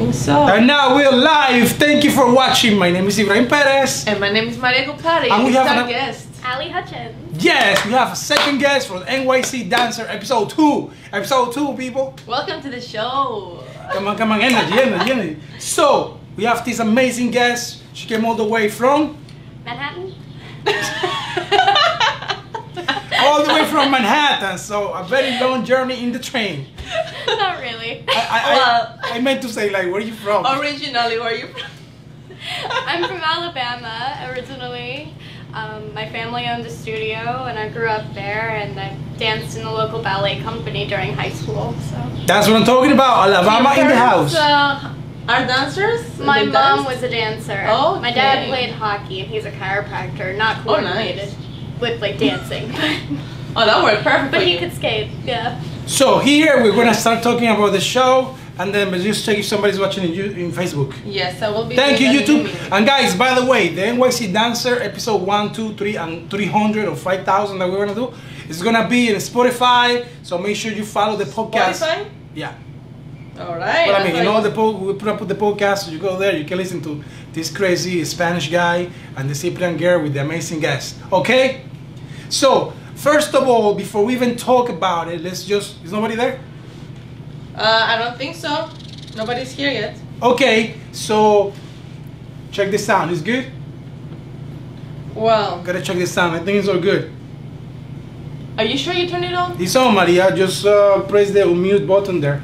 think so. And now we're live. Thank you for watching. My name is Ibrahim Perez. And my name is Maria Kupari. And we have a guest. Ali Hutchins. Yes, we have a second guest for NYC Dancer episode 2. Episode 2, people. Welcome to the show. Come on, energy. So, we have this amazing guest. She came all the way from? Manhattan. All the way from Manhattan. So, a very long journey in the train. Not really. I meant to say, like, where are you from? Originally, where are you from? I'm from Alabama originally. My family owned a studio and I grew up there, and I danced in the local ballet company during high school. So That's what I'm talking about. Alabama in the house. Are dancers? My mom was a dancer. Oh, My dad played hockey and he's a chiropractor, not coordinated with like dancing. Oh, that worked perfect. But he could skate, yeah. So here we're gonna start talking about the show, and then just check if somebody's watching in Facebook. Yes, I will be. Thank you, YouTube. And guys, by the way, the NYC Dancer episode 1, 2, 3, and 300 or 5,000 that we're gonna do is gonna be in Spotify. So make sure you follow the podcast. Spotify? Yeah. All right. But I mean, you know, we put up with the podcast, so you go there, you can listen to this crazy Spanish guy and the Cyprian girl with the amazing guest. Okay? So, first of all, before we even talk about it, is nobody there? I don't think so. Nobody's here yet. Okay, so check the sound. It's good? Well, Gotta check the sound. I think it's all good. are you sure you turned it on? It's on, Maria. Just press the mute button there.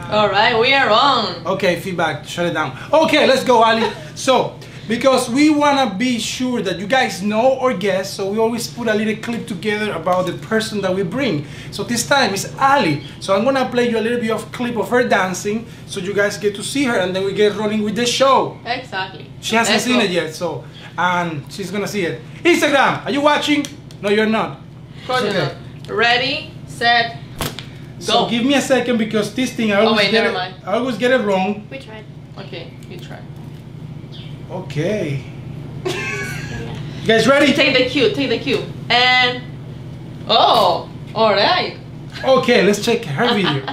All right, we are on. Okay, feedback. Shut it down. Okay, let's go, Ali. So, because we wanna be sure that you guys know our guest, so we always put a little clip together about the person that we bring. So this time it's Ali. So I'm gonna play you a little bit of clip of her dancing, so you guys get to see her, and then we get rolling with the show. Exactly. She hasn't seen it yet, so and she's gonna see it. Instagram, are you watching? No, you're not. Okay. Ready, set, So go. give me a second, because this thing I always get it wrong. We tried. Okay, you try. Okay. You guys ready? Take the cue, and oh, all right. Okay, let's check her video.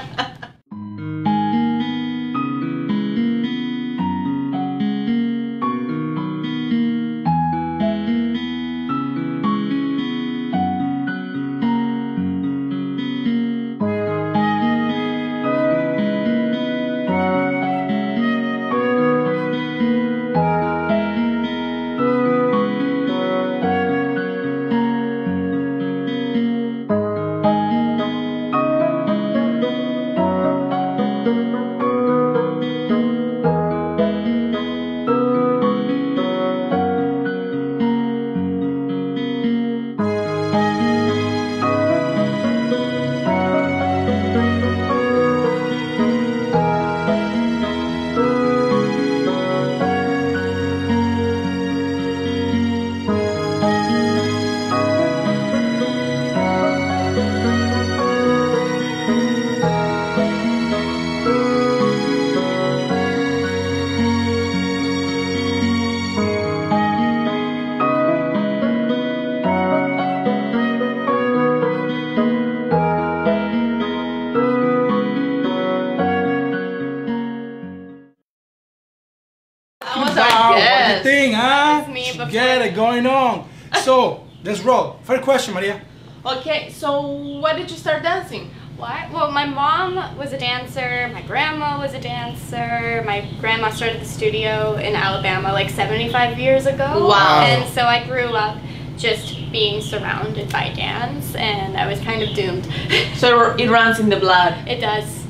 What do you think, huh? That was me before. Get it going on. So, let's roll. First question, Maria. Okay, so why did you start dancing? What? Well, my mom was a dancer, my grandma was a dancer, my grandma started the studio in Alabama like 75 years ago. Wow. And so I grew up just being surrounded by dance, and I was kind of doomed. So it runs in the blood. It does.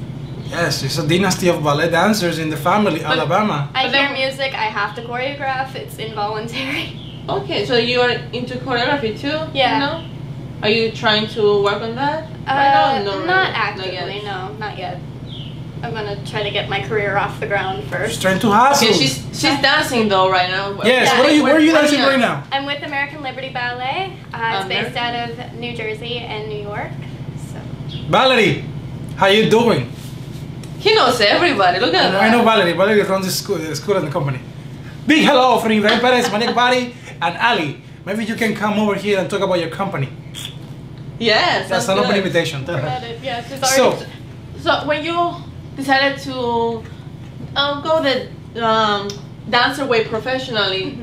Yes, it's a dynasty of ballet dancers in the family, Alabama. I But hear then- music, I have to choreograph, it's involuntary. Okay, so you are into choreography too? Yeah. You know? Are you trying to work on that? Right now? No, not really. actively, no, not yet. I'm gonna try to get my career off the ground She's first. trying to hustle. Okay, she's dancing though right now. Yes, Yeah. where are you dancing right now? I'm with American Liberty Ballet. It's based out of New Jersey and New York. So. Valerie, how you doing? He knows everybody. Look at that. I know Valerie. Valerie runs the school and the company. Big hello from Ibrahim Perez, Maria Kupari, and Ali. Maybe you can come over here and talk about your company. Yes, That's an open invitation. About it. Yeah, she's So, already. So when you decided to go the dancer way professionally,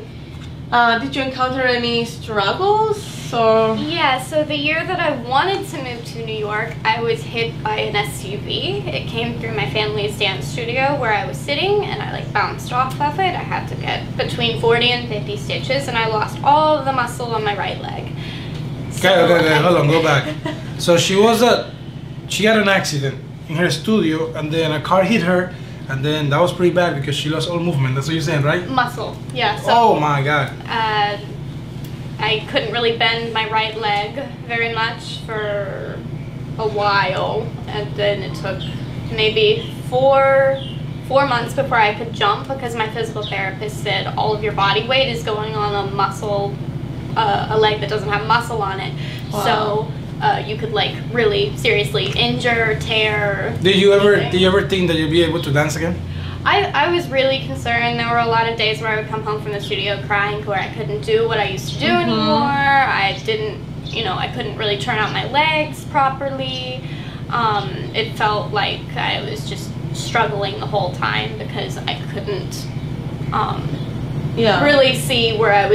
did you encounter any struggles or? Yeah, so the year that I wanted to move to New York, I was hit by an SUV. It came through my family's dance studio where I was sitting, and I like bounced off of it. I had to get between 40 and 50 stitches, and I lost all of the muscle on my right leg. Okay, hold on, go back. So she had an accident in her studio, and then a car hit her, and then that was pretty bad because she lost all movement. That's what you're saying, right? Muscle, yeah. So, oh my God. I couldn't really bend my right leg very much for a while, and then it took maybe four months before I could jump because my physical therapist said all of your body weight is going on a muscle, a leg that doesn't have muscle on it. Wow. So you could like really seriously injure, tear. Did you ever think that you'd be able to dance again? I was really concerned. There were a lot of days where I would come home from the studio crying where I couldn't do what I used to do anymore. I couldn't really turn out my legs properly. It felt like I was just struggling the whole time because I couldn't really see where I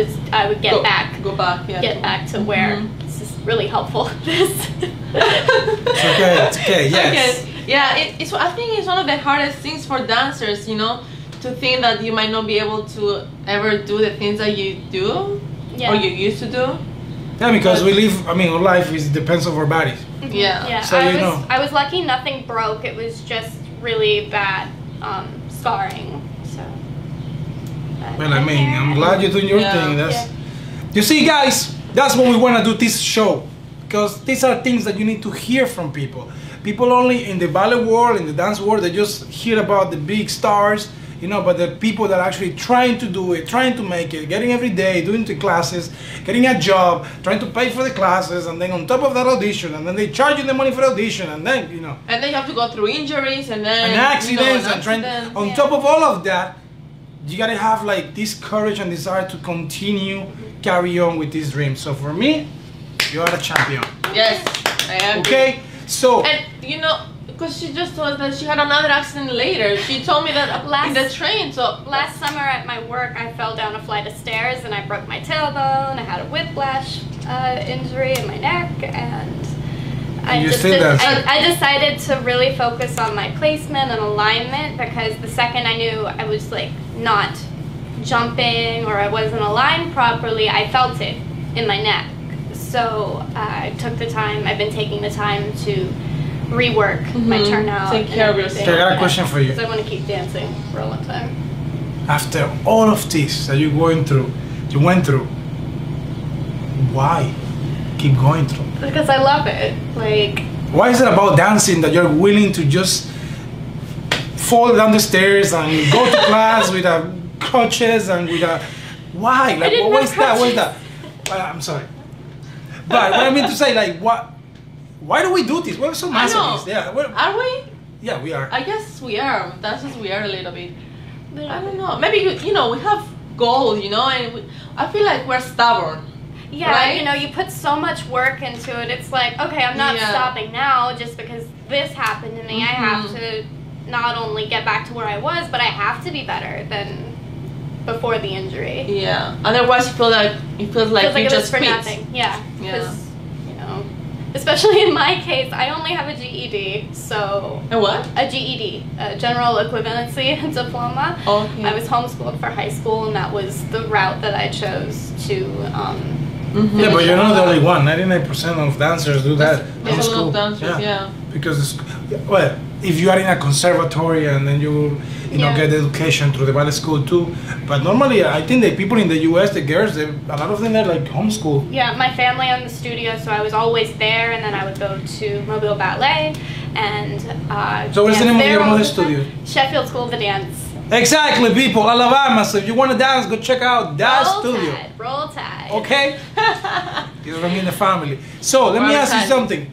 would get back to where this is really helpful. It's okay, yes. Okay. Yeah, I think it's one of the hardest things for dancers, to think that you might not be able to ever do the things that you do or you used to do. Yeah, because our life depends on our bodies. Yeah. So I was lucky nothing broke. It was just really bad scarring. So. Well, I'm glad you're doing your thing. You see, guys, that's what we want to do this show, because these are things that you need to hear from people. People only in the ballet world, in the dance world, they just hear about the big stars, but the people that are actually trying to do it, trying to make it, getting every day, doing the classes, getting a job, trying to pay for the classes, and then on top of that audition, and then they charge you the money for the audition, and then, And then you have to go through injuries, and then... And accidents, on top of all of that, you gotta have like this courage and desire to continue, carry on with this dream. So for me, you are a champion. Yes, I agree. Okay? So, and because she just told us that she had another accident later. She told me that in the train. So last summer at my work, I fell down a flight of stairs and I broke my tailbone. I had a whiplash injury in my neck, and I decided to really focus on my placement and alignment, because the second I knew I was like not jumping or I wasn't aligned properly, I felt it in my neck. So I took the time, I've been taking the time to rework my turnout. Take care of yourself. I got a question for you. Because I want to keep dancing for a long time. After all of this that you went through, why keep going through? Because I love it. Like, why is it about dancing that you're willing to just fall down the stairs and go to class with crutches and with a... Why? Like, what is that? What is that? I'm sorry. But what I mean to say, like, why do we do this? We're so masochists. Yeah. Are we? Yeah, we are. I guess we are. Dancers, we are a little bit. I don't know. Maybe, we have goals, and I feel like we're stubborn. Yeah, right? You put so much work into it. It's like, okay, I'm not stopping now just because this happened to me. I have to not only get back to where I was, but I have to be better than before the injury. Yeah. Otherwise, it feels like you just for quit. nothing. Yeah. Because, especially in my case, I only have a GED. So a what? A GED, a General Equivalency Diploma. Okay. I was homeschooled for high school, and that was the route that I chose to. Yeah, but you're not the only one. 99% of dancers do that in There's a lot school. of dancers, yeah. Because, if you are in a conservatory and then you get education through the ballet school too. But normally, I think the people in the US, the girls, a lot of them are like homeschool. Yeah, my family owned the studio, so I was always there, and then I would go to Mobile Ballet and. So what's the name of your mother's studio? Sheffield School of the Dance. Exactly, people, Alabama. So if you want to dance, go check out that studio. Roll Tide. Okay? It's running in the family. So let me ask you something.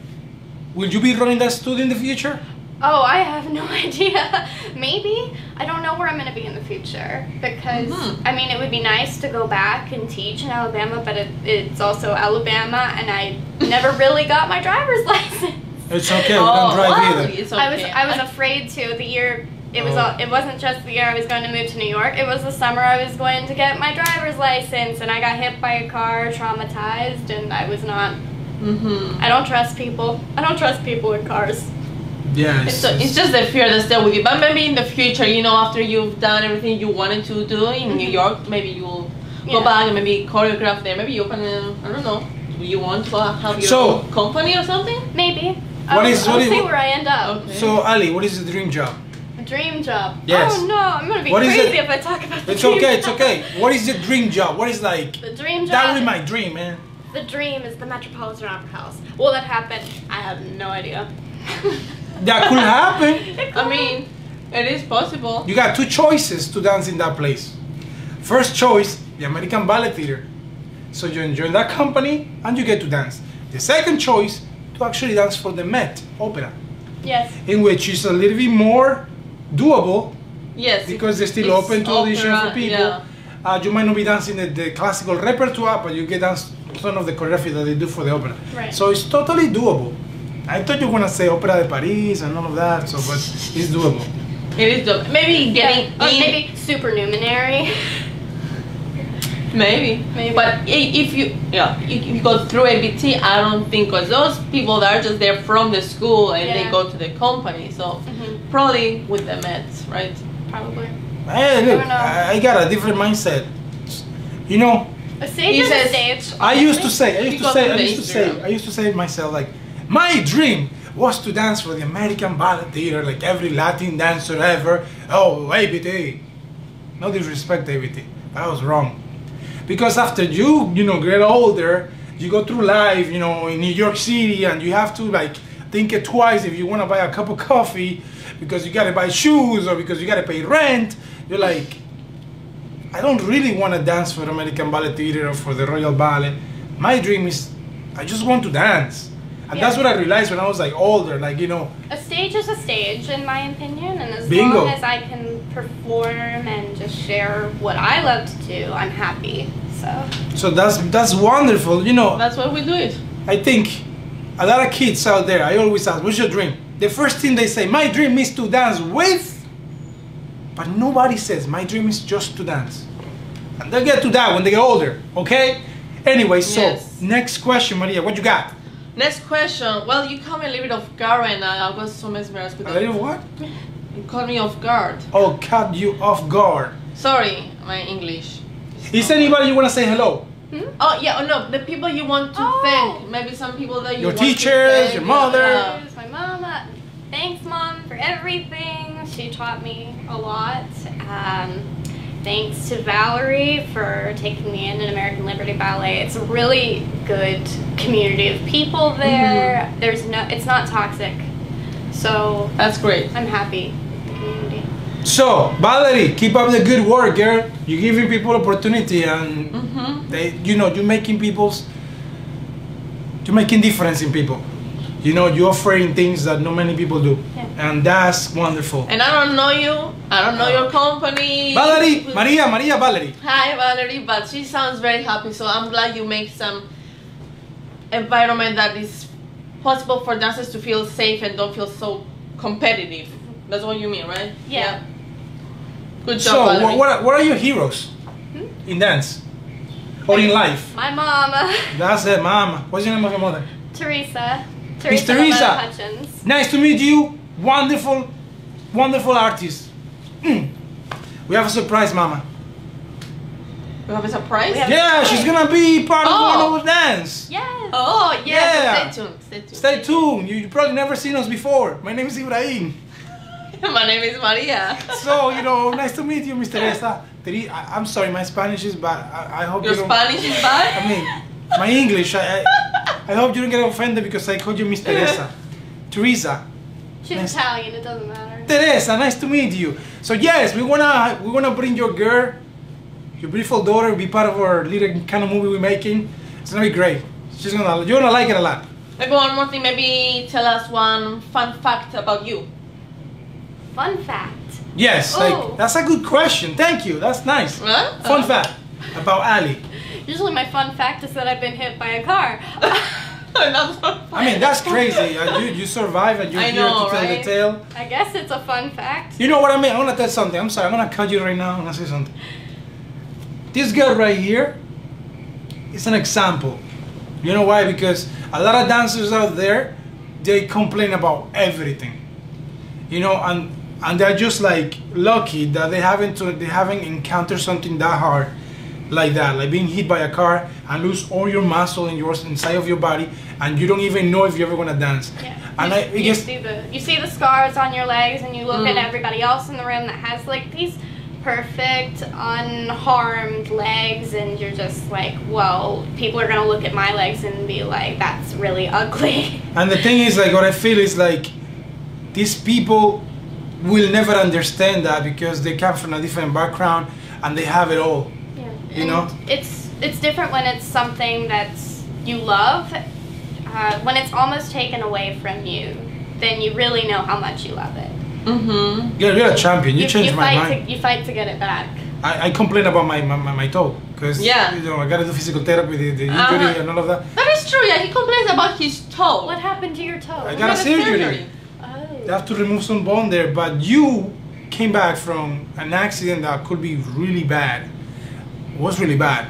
Will you be running that studio in the future? Oh, I have no idea. Maybe. I don't know where I'm going to be in the future, because, it would be nice to go back and teach in Alabama, but it's also Alabama, and I never really got my driver's license. It's okay, we don't drive either. It's okay. I was afraid to. The year It wasn't just the year I was going to move to New York. It was the summer I was going to get my driver's license, and I got hit by a car, traumatized, and I was not. I don't trust people. I don't trust people in cars. Yeah, it's just the fear that's there with you. But maybe in the future, you know, after you've done everything you wanted to do in New York, maybe you'll go back and maybe choreograph there. Maybe you open I don't know. Do you want to have your own company or something? Maybe. I'll see where I end up. Okay. So Ali, what is the dream job? Dream job. Yes. Oh no, I'm gonna be crazy if I talk about the dream job. It's okay. What is the dream job? What is like the dream job? That would be my dream, man. The dream is the Metropolitan Opera House. Will that happen? I have no idea. That could happen. I mean, it is possible. You got two choices to dance in that place. First choice, the American Ballet Theater. So you join that company and you get to dance. The second choice, to actually dance for the Met Opera. Yes. In which is a little bit more doable. Yes. Because they're still open to audition for people. Yeah. You might not be dancing the classical repertoire, but you get dance some of the choreography that they do for the opera. Right. So it's totally doable. I thought you were gonna say Opera de Paris and all of that, so but it's doable. It is doable. Maybe getting maybe supernumerary. Maybe. But if you go through ABT, I don't think, because those people that are just there from the school and they go to the company, so probably with the Mets, right? Probably. Hey, look, I got a different mindset. You know, a stage is a stage. I used to say to myself, like, my dream was to dance for the American Ballet Theater, like every Latin dancer ever. Oh, ABT. No disrespect, ABT, but I was wrong. Because after you get older, you go through life, you know, in New York City, and you have to like think it twice if you want to buy a cup of coffee, because you gotta buy shoes or because you gotta pay rent. You're like, I don't really want to dance for the American Ballet Theater or for the Royal Ballet. My dream is, I just want to dance. And that's what I realized when I was like older, like, you know. A stage is a stage, in my opinion, and as long as I can perform and just share what I love to do, I'm happy. So that's wonderful, you know. That's why we do it. I think a lot of kids out there, I always ask, what's your dream? The first thing they say, my dream is to dance with, but nobody says, my dream is just to dance. And they'll get to that when they get older, okay? Anyway, so next question, Maria, what you got? Next question. Well, you caught me a little bit off guard and I was so mesmerized with a little what? You caught me off guard. Oh, caught you off guard. Sorry, my English. Is anybody you want to say hello? Oh, yeah, no, the people you want to thank. Maybe some people that you want to thank. Your teachers, your mother. My mama. Thanks, Mom, for everything. She taught me a lot. Thanks to Valerie for taking me in American Liberty Ballet. It's a really good community of people there. It's not toxic. So that's great. I'm happy with the community. So, Valerie, keep up the good work, girl. You're giving people opportunity, and you're making difference in people. You know, you're offering things that not many people do. Yeah. And that's wonderful. And I don't know you. I don't know your company. Valerie, Maria Valerie. Hi, Valerie, but she sounds very happy, so I'm glad you make some environment that is possible for dancers to feel safe and don't feel so competitive. That's what you mean, right? Yeah. Good job, Valerie. So, what are your heroes in dance? Or in life? My mama. That's it, mama. What's your name of your mother? Teresa. Miss Teresa. Hutchins. Nice to meet you. Wonderful, wonderful artist. We have a surprise, mama. We have a surprise? She's gonna be part of one of our dance. Yes. Oh, yeah. Stay tuned. Stay tuned. You probably never seen us before. My name is Ibrahim. My name is Maria. So, nice to meet you, Miss Teresa. I'm sorry, my Spanish is bad. I hope your Spanish is bad? I mean, my English. I hope you don't get offended because I called you Miss Teresa. Teresa. She's Italian. It doesn't matter. Teresa, nice to meet you. So yes, we wanna bring your girl, your beautiful daughter, be part of our little kind of movie we're making. It's gonna be great. You're gonna like it a lot. Maybe one more thing. Maybe tell us one fun fact about you. Fun fact. Yes, that's a good question. Thank you. That's nice. Fun fact about Ali. Usually my fun fact is that I've been hit by a car. I mean, that's crazy. You survive and you're here to tell the tale. I guess it's a fun fact. You know what I mean? I'm gonna tell something. I'm sorry. I'm gonna cut you right now. I'm gonna say something. This girl right here is an example. You know why? Because a lot of dancers out there, they complain about everything. You know, and they're just like lucky that they haven't encountered something that hard like that, like being hit by a car and lose all your muscle inside of your body, and you don't even know if you're ever gonna dance. Yeah. And you see the scars on your legs, and you look at everybody else in the room that has like these perfect, unharmed legs, and you're just like, well, people are gonna look at my legs and be like, that's really ugly. And the thing is, like, what I feel is like these people will never understand that because they come from a different background and they have it all. You know, it's different when it's something that's you love. When it's almost taken away from you, then you really know how much you love it. Mm-hmm. You're a champion. You changed my mind. You fight to get it back. I complain about my toe because you know, I gotta do physical therapy, the injury and all of that. That is true. Yeah, he complains about his toe. What happened to your toe? I got a surgery. Oh. They have to remove some bone there, but you came back from an accident that could be really bad. Was really bad,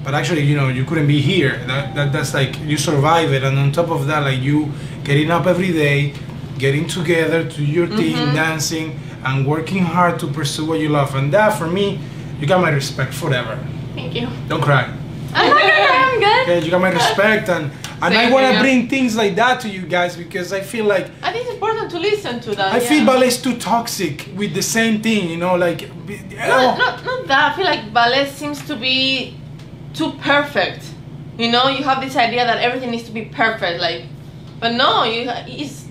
but actually, you know, you couldn't be here. That's like you survive it, and on top of that, like you getting up every day, getting together to your team, dancing, and working hard to pursue what you love. And that, for me, you got my respect forever. Thank you. Don't cry. I'm not gonna cry. I'm good. Okay, you got my respect, and I want to bring things like that to you guys because I feel like I think it's important to listen to that. I feel ballet's too toxic with the same thing, you know, like. Not that. I feel like ballet seems to be too perfect. You know, you have this idea that everything needs to be perfect, like, but no, it's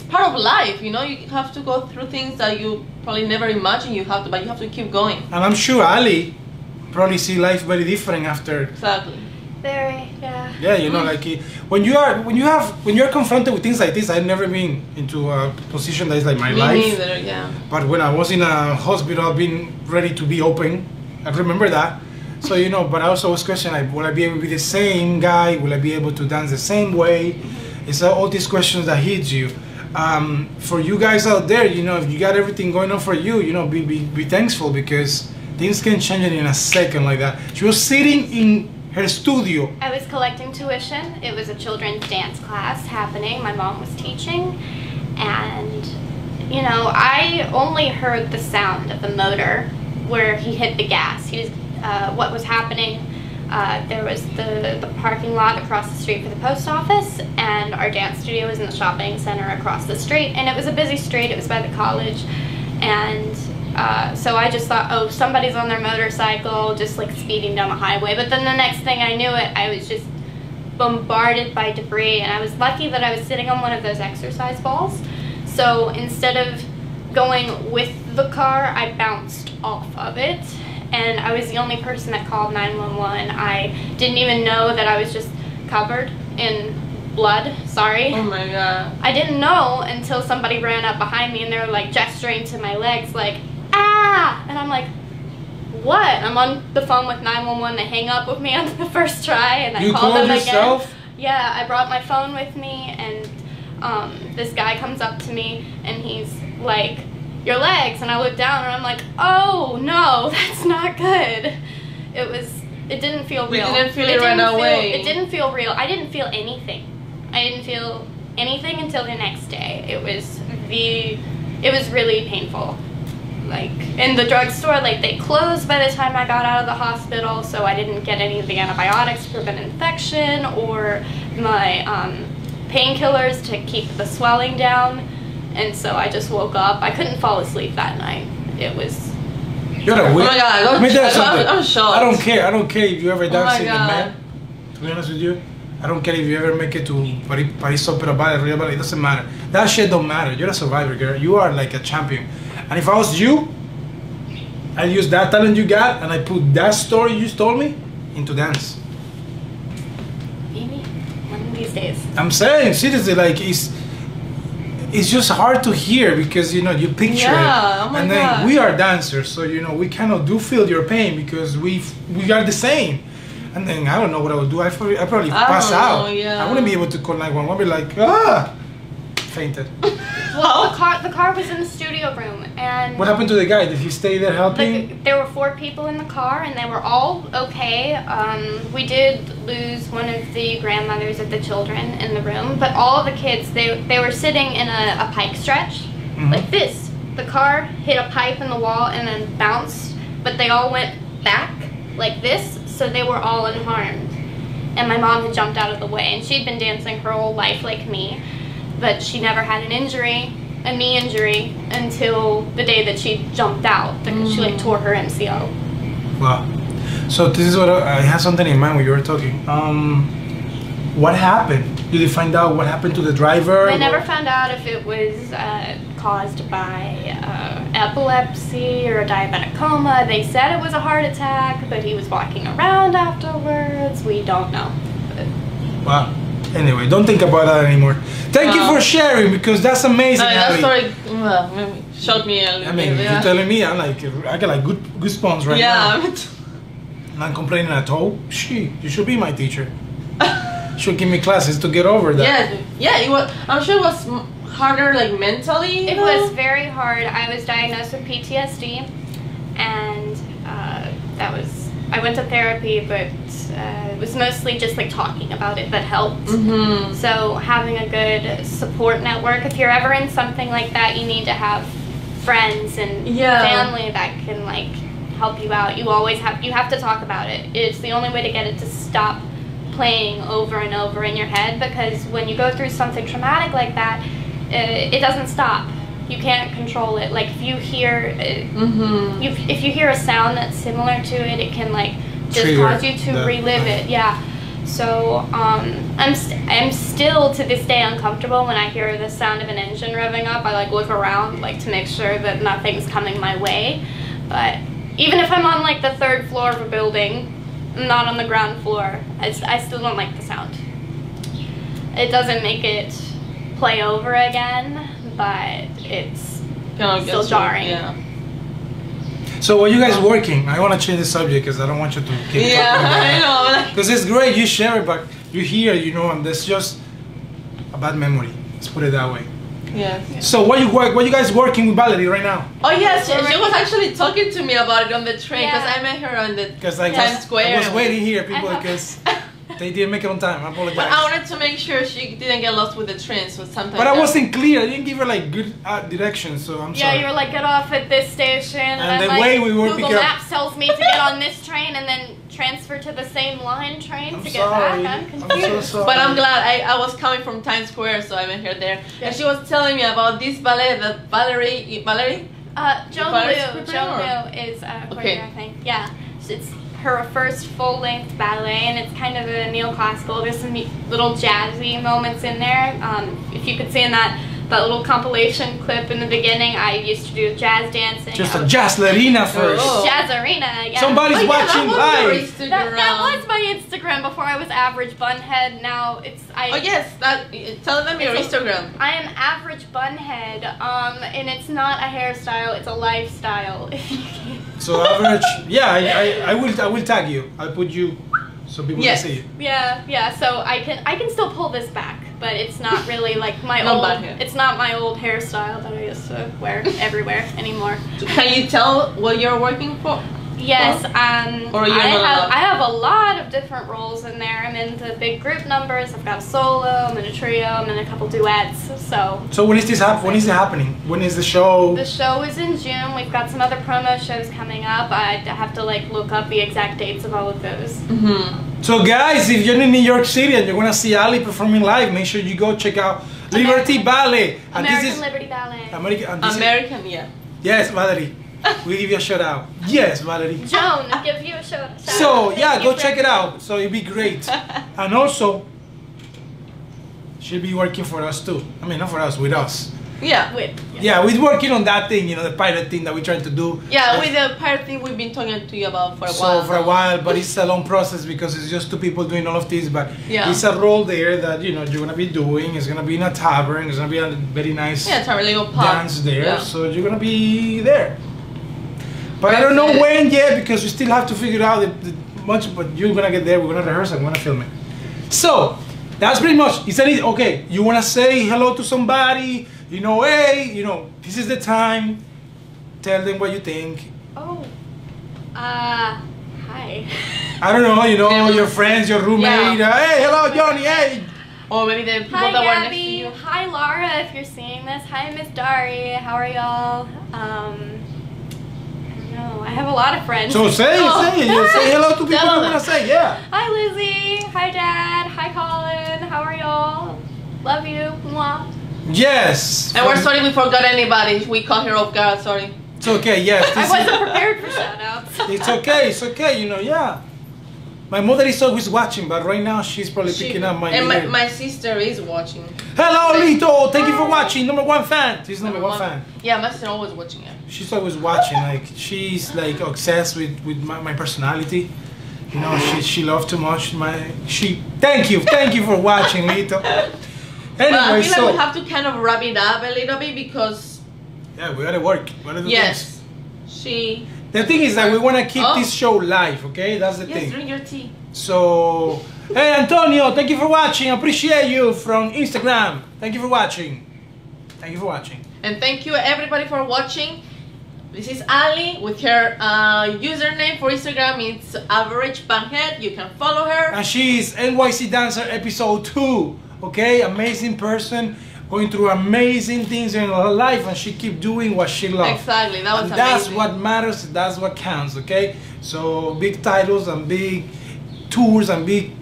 part of life. You know, you have to go through things that you probably never imagined you have to, but you have to keep going. And I'm sure Ali probably see life very different after. Exactly. Very, yeah. Yeah, you know, like when you're confronted with things like this, I've never been into a position that is like my life. Me neither, yeah. But when I was in a hospital, being ready to be open, I remember that. So you know, but I also was questioning, like, will I be able to be the same guy? Will I be able to dance the same way? It's all these questions that hit you. For you guys out there, you know, if you got everything going on for you, you know, be thankful because things can change in a second like that. She was sitting in her studio. I was collecting tuition. It was a children's dance class happening. My mom was teaching, and you know, I only heard the sound of the motor where he hit the gas. He was what was happening. There was the parking lot across the street for the post office, and our dance studio was in the shopping center across the street, and it was a busy street. It was by the college, and so I just thought, oh, somebody's on their motorcycle just like speeding down the highway. But then the next thing I knew it, I was just bombarded by debris, and I was lucky that I was sitting on one of those exercise balls. So instead of going with the car, I bounced off of it, and I was the only person that called 911. I didn't even know that I was just covered in blood. Sorry. Oh my god. I didn't know until somebody ran up behind me and they were like gesturing to my legs like, ah! And I'm like, what? I'm on the phone with 911. They hang up with me on the first try, and I called them yourself? Again. Yeah, I brought my phone with me, and this guy comes up to me and he's like, your legs, and I look down and I'm like, oh no, that's not good. It didn't feel real. You didn't feel it right away. It didn't feel real. I didn't feel anything. I didn't feel anything until the next day. It was really painful. Like in the drugstore, like they closed by the time I got out of the hospital, so I didn't get any of the antibiotics to prevent infection or my painkillers to keep the swelling down. And so I just woke up. I couldn't fall asleep that night. It was. You're a weird. Oh my god, I'm shocked. I don't care. I don't care if you ever dance in the man. To be honest with you, I don't care if you ever make it to Paris Opera Ballet, Rio Ballet. It doesn't matter. That shit don't matter. You're a survivor, girl. You are like a champion. And if I was you, I'd use that talent you got and I put that story you told me into dance. Maybe one of these days. I'm saying seriously, like it's just hard to hear because you know you picture it, oh my and then God. we are dancers, so you know we cannot feel your pain because we are the same. And then I don't know what I would do. I probably pass out. Yeah. I wouldn't be able to call 911. I'd be like, fainted. Well, the car was in the studio room, and what happened to the guy? Did he stay there helping? There were 4 people in the car, and they were all okay. We did lose one of the grandmothers of the children in the room, but all of the kids, they were sitting in a pike stretch, like this. The car hit a pipe in the wall and then bounced, but they all went back like this, so they were all unharmed. And my mom had jumped out of the way, and she'd been dancing her whole life like me, but she never had an injury, a knee injury, until the day that she jumped out, because she like tore her MCL. Wow. So this is what I had something in mind when you were talking. What happened? Did you find out what happened to the driver? I never found out if it was caused by epilepsy or a diabetic coma. They said it was a heart attack, but he was walking around afterwards. We don't know. Wow. Anyway, don't think about that anymore. Thank you for sharing, because that's amazing. That story shocked me a little bit. You're telling me, I get like goosebumps right now. Yeah. I'm not complaining at all. You should be my teacher. Should give me classes to get over that. Yeah. It was. I'm sure it was harder, like mentally. It was very hard. I was diagnosed with PTSD, and I went to therapy, but it was mostly just like talking about it that helped. So having a good support network. If you're ever in something like that, you need to have friends and family that can like help you out. You have to talk about it. It's the only way to get it to stop playing over and over in your head, because when you go through something traumatic like that, it doesn't stop. You can't control it. Like if you hear if you hear a sound that's similar to it, it can like just cause you to relive it. Yeah. So I'm still to this day uncomfortable when I hear the sound of an engine revving up. I like look around like to make sure that nothing's coming my way. But even if I'm on like the 3rd floor of a building, not on the ground floor, I still don't like the sound. It doesn't make it play over again, but it's still jarring. Yeah. So while you guys working, I want to change the subject because I don't want you to keep talking about it. I know. Because it's great, you share it, but you hear, and there's just a bad memory. Let's put it that way. Yeah. So what you guys working with Valerie right now? Oh yes, she was actually talking to me about it on the train, because I met her on the Times Square. I was waiting here, people, because they didn't make it on time. I apologize. But I wanted to make sure she didn't get lost with the train, so sometimes. But I wasn't clear. I didn't give her like good directions, so I'm sorry. Yeah, you were like, get off at this station, and the way we were Google Maps tells me to get on this train and then transfer to the same line train to get back. I'm confused. I'm so sorry. But I'm glad I was coming from Times Square, so I met her there, and she was telling me about this ballet that Valerie. Joan Liu is choreographing. Yeah, it's her first full-length ballet, and it's kind of a neoclassical. There's some little jazzy moments in there. If you could see in that little compilation clip in the beginning, I used to do jazz dancing. Just a jazzlerina first. Jazzarina, yeah. Somebody's watching live. That was my Instagram before I was Average Bunhead. Now it's Oh yes, tell them your Instagram. I am Average Bunhead, and it's not a hairstyle; it's a lifestyle. So Average, yeah. I will tag you. I'll put you so people can see it. Yeah. So I can still pull this back, but it's not really like my old. It's not my old hairstyle that I used to wear everywhere anymore. Can you tell what you're working for? Yes, I have a lot of different roles in there. I'm in the big group numbers. I've got a solo. I'm in a trio. I'm in a couple duets. So when is this When is it happening? When is the show? The show is in June. We've got some other promo shows coming up. I have to like look up the exact dates of all of those. So guys, if you're in New York City and you're gonna see Ali performing live, make sure you go check out Liberty Ballet. American Liberty Ballet. American, yeah. Yes, Valerie. We give you a shout out. Yes, Valerie. Joan, give you a shout out. So yeah, go check it out. So it'll be great. And also, she'll be working for us too. I mean, not for us, with us. Yeah. We're working on that thing, the pirate thing that we're trying to do. Yeah, with the pirate thing we've been talking to you about for a while. So for a while, but it's a long process because it's just 2 people doing all of this. But it's a role there that you're gonna be doing. It's gonna be in a tavern. It's gonna be a very nice dance there. Yeah. So you're gonna be there. But I don't know when yet because we still have to figure out much, but you're gonna get there. We're gonna rehearse. I'm gonna film it. So that's pretty much. Is anything okay? You wanna say hello to somebody? You know, hey, you know, this is the time. Tell them what you think. Oh, hi. I don't know. You know, your friends, your roommate. Yeah. Hey, hello, Johnny. Hey. Or maybe the people Hi, that were next to Gabby. you. Hi, Laura, if you're seeing this. Hi, Miss Dari. How are y'all? I don't know. I have a lot of friends. So say it. You say hello to people. Tell I'm them. gonna say yeah. Hi, Lizzie. Hi, Dad. Hi, Colin. How are y'all? Love you. Mwah. Yes. And we're sorry we forgot anybody. We caught her off guard, sorry. It's okay. Yes. I wasn't prepared for shout-outs. It's okay. It's okay. You know, yeah. My mother is always watching, but right now she's probably picking up my And ear. my sister is watching. Hello, Lito. Thank you for watching. #1 fan. She's number one fan. Yeah, my sister always watching it. She's always watching. Like she's like obsessed with my personality. You know, she loves too much. Thank you for watching, Lito. Well, I Anyway, feel so like we have to kind of wrap it up a little bit because yeah, we gotta work. We gotta do yes, things. The thing is that we want to keep this show live, okay? That's the yes, thing. drink your tea. So, hey Antonio, thank you for watching. I appreciate you from Instagram. Thank you for watching. Thank you for watching. And thank you everybody for watching. This is Ali with her username for Instagram. It's Average Banhead. You can follow her. And she's NYC Dancer episode 2. Okay, amazing person. Going through amazing things in her life, and she keep doing what she loves. Exactly, that was and amazing. that's what matters. That's what counts. Okay, so big titles and big tours and big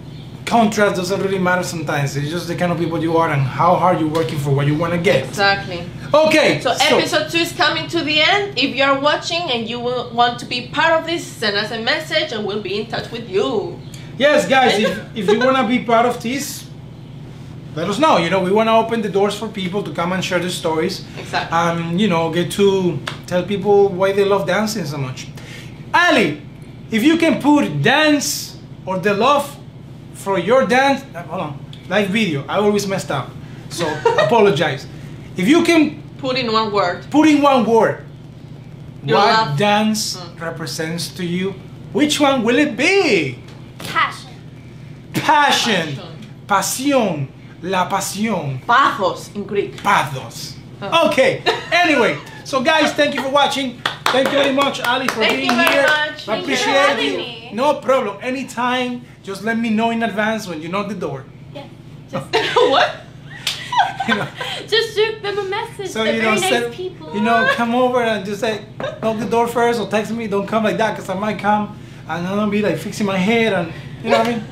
contracts doesn't really matter sometimes. It's just the kind of people you are and how hard you're working for what you want to get. Exactly. Okay. So episode 2 is coming to the end. If you are watching and you want to be part of this, send us a message and we'll be in touch with you. Yes, guys. if you want to be part of this, let us know. You know, we want to open the doors for people to come and share their stories. Exactly. You know, get to tell people why they love dancing so much. Ali, if you can put dance or the love for your dance, hold on, live video. I always messed up, so apologize. If you can put in one word. Put in one word. Your what love. dance represents to you? Which one will it be? Passion. Passion. Pasión. La pasión. Pathos in Greek. Pathos. Okay. Anyway, so guys, thank you for watching. Thank you very much, Ali, for being Thank you very here. much. I Thank you for appreciate having you. me. No problem. Anytime. Just let me know in advance when you knock the door. Yeah. What? You know, Just shoot them a message. so They're you know, very nice people. you know, come over and just say, knock the door first, or text me. Don't come like that, cause I might come and I'm gonna be like fixing my hair and you know what I mean.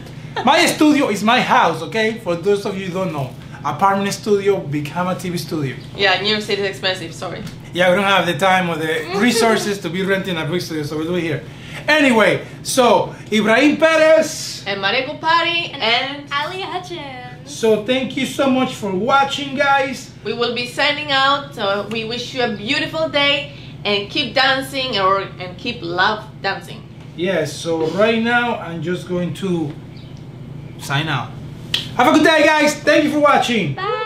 My studio is my house, okay? For those of you who don't know, apartment studio become a TV studio. Yeah, New York City is expensive, sorry. Yeah, we don't have the time or the resources to be renting a big studio, so we'll do it here. Anyway, so Ibrahim Perez. And Maria Kupari and Ali Hutchins. So thank you so much for watching, guys. we will be signing out. So we wish you a beautiful day and keep dancing and keep love dancing. Yes, so right now I'm just going to sign out. Have a good day, guys. Thank you for watching. Bye.